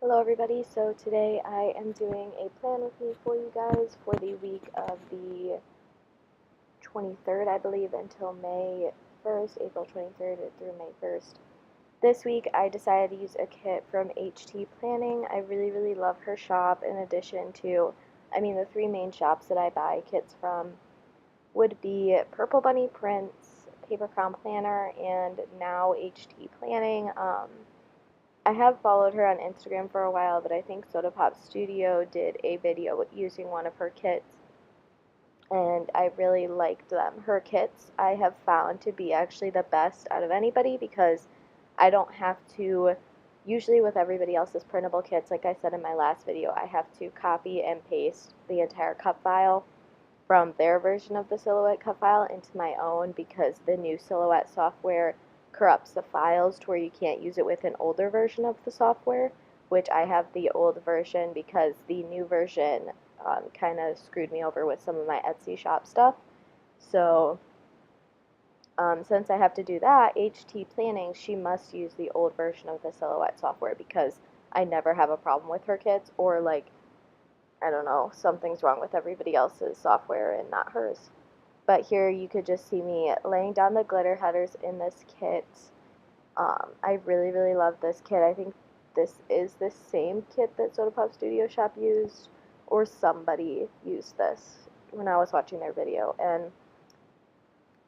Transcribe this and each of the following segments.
Hello everybody, so today I am doing a plan with me for you guys for the week of the 23rd, I believe, until May 1st, April 23rd through May 1st. This week I decided to use a kit from htplanning. I really love her shop in addition to, the three main shops that I buy kits from would be Purple Bunny Prints, Paper Crown Planner, and now htplanning. I have followed her on Instagram for a while, but I think Soda Pop Studio did a video using one of her kits, and I really liked them. Her kits I have found to be actually the best out of anybody because I don't have to, usually with everybody else's printable kits, like I said in my last video, I have to copy and paste the entire cut file from their version of the Silhouette cut file into my own because the new Silhouette software corrupts the files to where you can't use it with an older version of the software, which I have the old version because the new version kind of screwed me over with some of my Etsy shop stuff. So since I have to do that, htplanning, she must use the old version of the Silhouette software because I never have a problem with her kits, or like, I don't know, something's wrong with everybody else's software and not hers. But here you could just see me laying down the glitter headers in this kit. I really love this kit. I think this is the same kit that Soda Pop Studio Shop used, or somebody used this when I was watching their video. And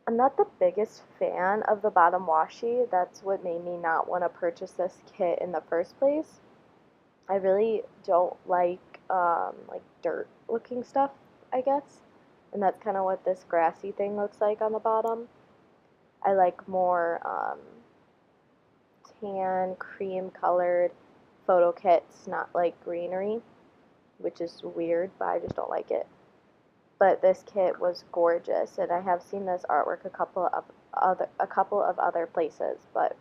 I'm not the biggest fan of the bottom washi. That's what made me not want to purchase this kit in the first place. I really don't like dirt looking stuff, I guess. And that's kind of what this grassy thing looks like on the bottom. I like more tan, cream colored photo kits, not like greenery, which is weird, but I just don't like it. But this kit was gorgeous, and I have seen this artwork a couple of other places, but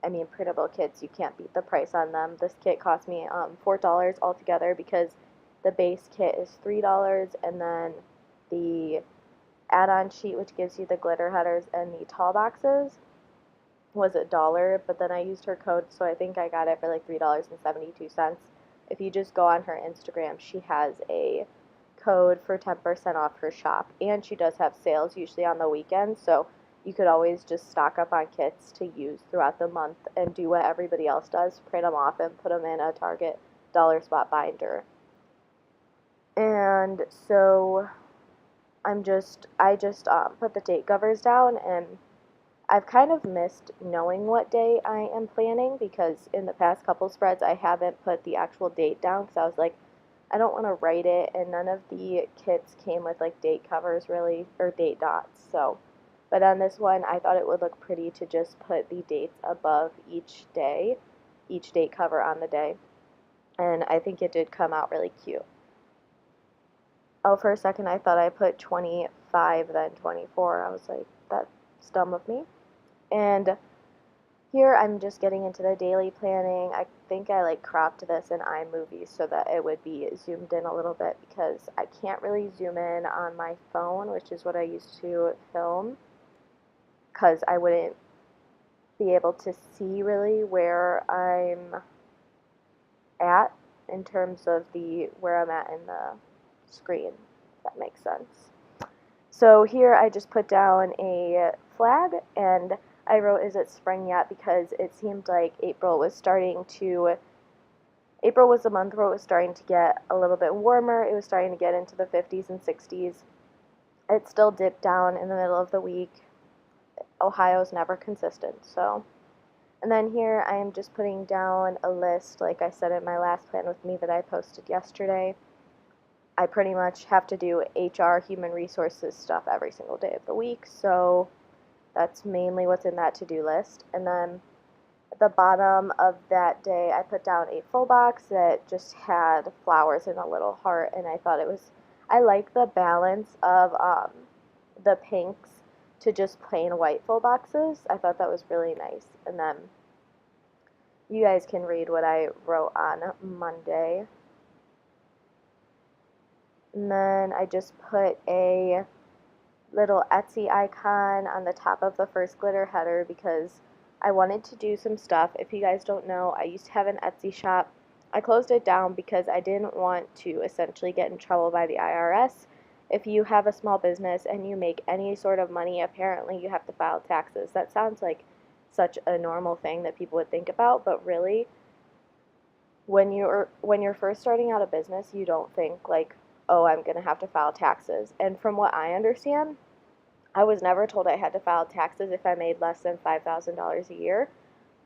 I mean, printable kits, you can't beat the price on them. This kit cost me $4 altogether because the base kit is $3, and then the add-on sheet, which gives you the glitter headers and the tall boxes, was $1, but then I used her code, so I think I got it for like $3.72. If you just go on her Instagram, she has a code for 10% off her shop, and she does have sales usually on the weekends, so you could always just stock up on kits to use throughout the month and do what everybody else does, print them off and put them in a Target dollar spot binder. And so I just put the date covers down, and I've kind of missed knowing what day I am planning because in the past couple spreads I haven't put the actual date down because I was like, I don't want to write it, and none of the kits came with like date covers really, or date dots. So, but on this one I thought it would look pretty to just put the dates above each day, each date cover on the day, and I think it did come out really cute. Oh, for a second I thought I put 25 then 24. I was like, that's dumb of me. And here I'm just getting into the daily planning. I think I like cropped this in iMovie so that it would be zoomed in a little bit because I can't really zoom in on my phone, which is what I used to film, because I wouldn't be able to see really where I'm at in terms of where I'm at in the screen, if that makes sense. So here I just put down a flag, and I wrote, is it spring yet? Because it seemed like April was the month where it was starting to get a little bit warmer. It was starting to get into the 50s and 60s. It still dipped down in the middle of the week. Ohio's never consistent, so. And then here I am just putting down a list, like I said in my last plan with me that I posted yesterday. I pretty much have to do HR, human resources stuff every single day of the week, so that's mainly what's in that to-do list. And then at the bottom of that day, I put down a full box that just had flowers and a little heart, and I like the balance of the pinks to just plain white full boxes. I thought that was really nice. And then you guys can read what I wrote on Monday. And then I just put a little Etsy icon on the top of the first glitter header because I wanted to do some stuff. If you guys don't know, I used to have an Etsy shop. I closed it down because I didn't want to essentially get in trouble by the IRS. If you have a small business and you make any sort of money, apparently you have to file taxes. That sounds like such a normal thing that people would think about, but really, when you're first starting out a business, you don't think like, "Oh, I'm going to have to file taxes." And from what I understand, I was never told I had to file taxes if I made less than $5,000 a year.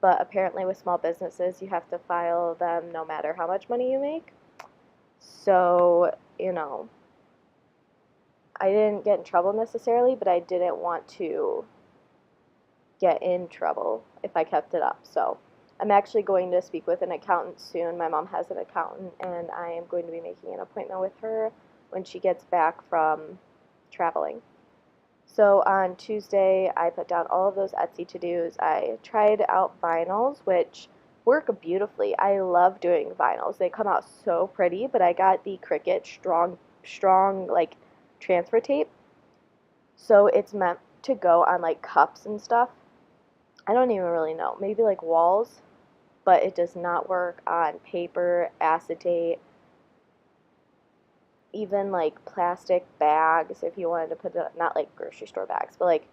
But apparently, with small businesses, you have to file them no matter how much money you make. So, I didn't get in trouble necessarily, but I didn't want to get in trouble if I kept it up. So, I'm actually going to speak with an accountant soon. My mom has an accountant, and I am going to be making an appointment with her when she gets back from traveling. So on Tuesday, I put down all of those Etsy to-dos. I tried out vinyls, which work beautifully. I love doing vinyls. They come out so pretty, but I got the Cricut strong like transfer tape. So it's meant to go on like cups and stuff. I don't even really know. Maybe like walls, but it does not work on paper, acetate, even like plastic bags if you wanted to put it, not like grocery store bags, but like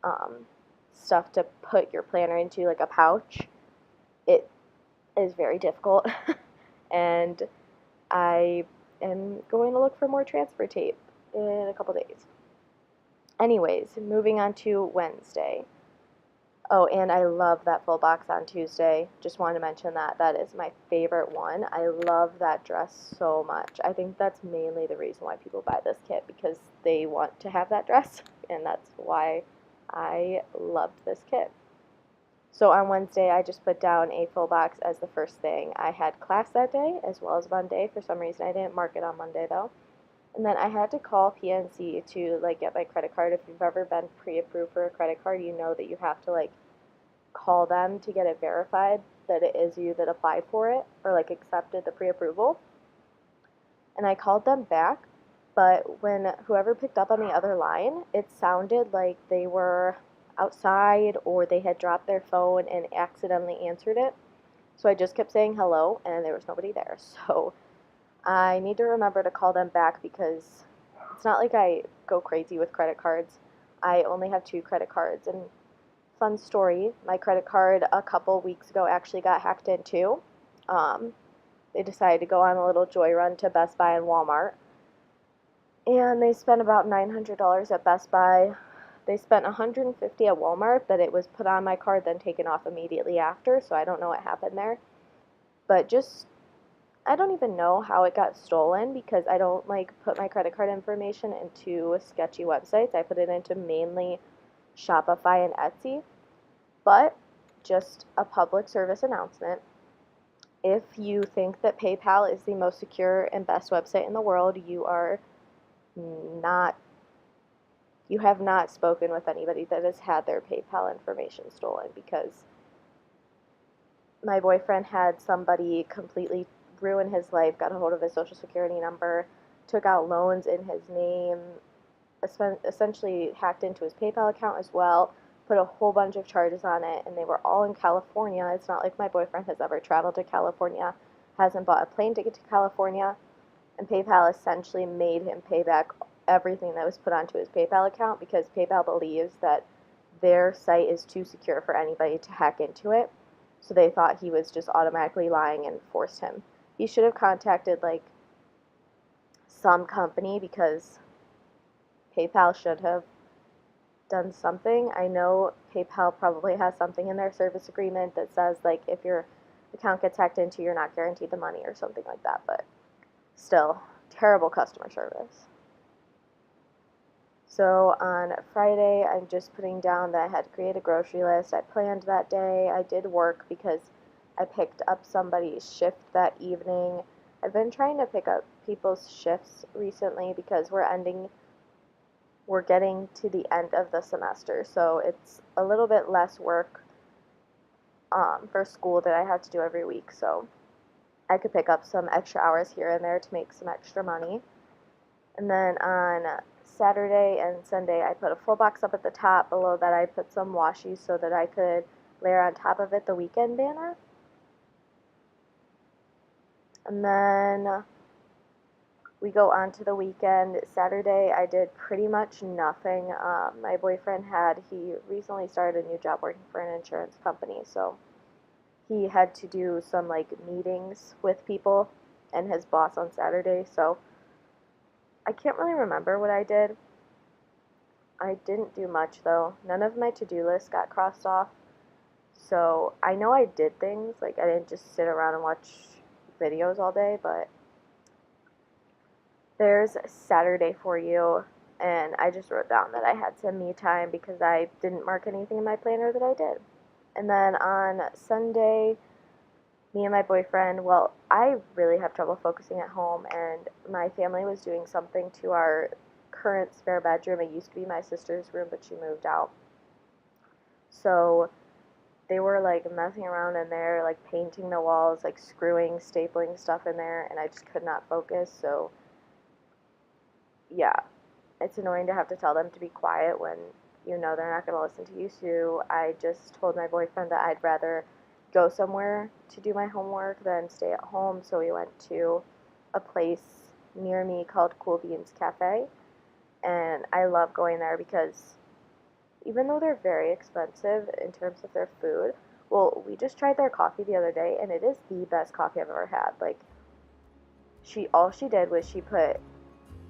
um, stuff to put your planner into, like a pouch. It is very difficult. And I am going to look for more transfer tape in a couple days. Anyways, moving on to Wednesday. Oh, and I love that full box on Tuesday. Just wanted to mention that. That is my favorite one. I love that dress so much. I think that's mainly the reason why people buy this kit, because they want to have that dress, and that's why I loved this kit. So on Wednesday, I just put down a full box as the first thing. I had class that day as well as Monday. For some reason, I didn't mark it on Monday though. And then I had to call PNC to like get my credit card. If you've ever been pre-approved for a credit card, you know that you have to like call them to get it verified that it is you that applied for it or like accepted the pre-approval. And I called them back, but when whoever picked up on the other line, it sounded like they were outside or they had dropped their phone and accidentally answered it. So I just kept saying hello and there was nobody there. So I need to remember to call them back because it's not like I go crazy with credit cards. I only have 2 credit cards. And fun story, my credit card a couple weeks ago actually got hacked into. Um, they decided to go on a little joy run to Best Buy and Walmart. And they spent about $900 at Best Buy. They spent $150 at Walmart, but it was put on my card then taken off immediately after, so I don't know what happened there. But just I don't even know how it got stolen because I don't like put my credit card information into sketchy websites. I put it into mainly Shopify and Etsy. But just a public service announcement. If you think that PayPal is the most secure and best website in the world, not you have not spoken with anybody that has had their PayPal information stolen, because my boyfriend had somebody completely ruin his life, got a hold of his social security number, took out loans in his name, essentially hacked into his PayPal account as well, put a whole bunch of charges on it, and they were all in California. It's not like my boyfriend has ever traveled to California, hasn't bought a plane ticket to California, and PayPal essentially made him pay back everything that was put onto his PayPal account because PayPal believes that their site is too secure for anybody to hack into it. So they thought he was just automatically lying and forced him. He should have contacted like some company because PayPal should have done something. I know PayPal probably has something in their service agreement that says like if your account gets hacked into, you're not guaranteed the money or something like that, but still, terrible customer service. So on Friday, I'm just putting down that I had to create a grocery list. I planned that day. I did work because I picked up somebody's shift that evening. I've been trying to pick up people's shifts recently because we're getting to the end of the semester, so it's a little bit less work for school that I have to do every week. So I could pick up some extra hours here and there to make some extra money. And then on Saturday and Sunday, I put a full box up at the top. Below that, I put some washi so that I could layer on top of it the weekend banner. And then we go on to the weekend. Saturday, I did pretty much nothing. My boyfriend he recently started a new job working for an insurance company, so he had to do some like meetings with people and his boss on Saturday, so I can't really remember what I did. I didn't do much though. None of my to-do lists got crossed off. So I know I did things, like I didn't just sit around and watch videos all day, but there's Saturday for you. And I just wrote down that I had some me time because I didn't mark anything in my planner that I did. And then on Sunday, me and my boyfriend, well, I really have trouble focusing at home, and my family was doing something to our current spare bedroom. It used to be my sister's room, but she moved out. So they were like messing around in there, like painting the walls, like screwing, stapling stuff in there, and I just could not focus. So, yeah, it's annoying to have to tell them to be quiet when you know they're not going to listen to you. So I just told my boyfriend that I'd rather go somewhere to do my homework than stay at home. So we went to a place near me called Cool Beans Cafe, and I love going there because even though they're very expensive in terms of their food, well, we just tried their coffee the other day, and it is the best coffee I've ever had. Like, all she did was she put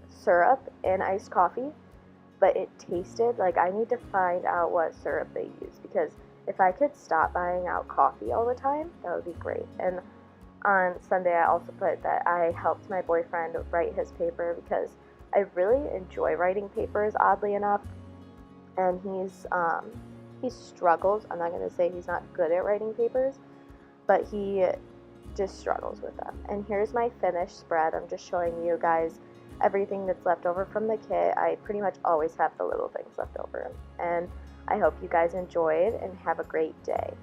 syrup in iced coffee, but it tasted like, I need to find out what syrup they use, because if I could stop buying out coffee all the time, that would be great. And on Sunday, I also put that I helped my boyfriend write his paper because I really enjoy writing papers, oddly enough. And he struggles. I'm not going to say he's not good at writing papers, but he just struggles with them. And here's my finished spread. I'm just showing you guys everything that's left over from the kit. I pretty much always have the little things left over. And I hope you guys enjoyed and have a great day.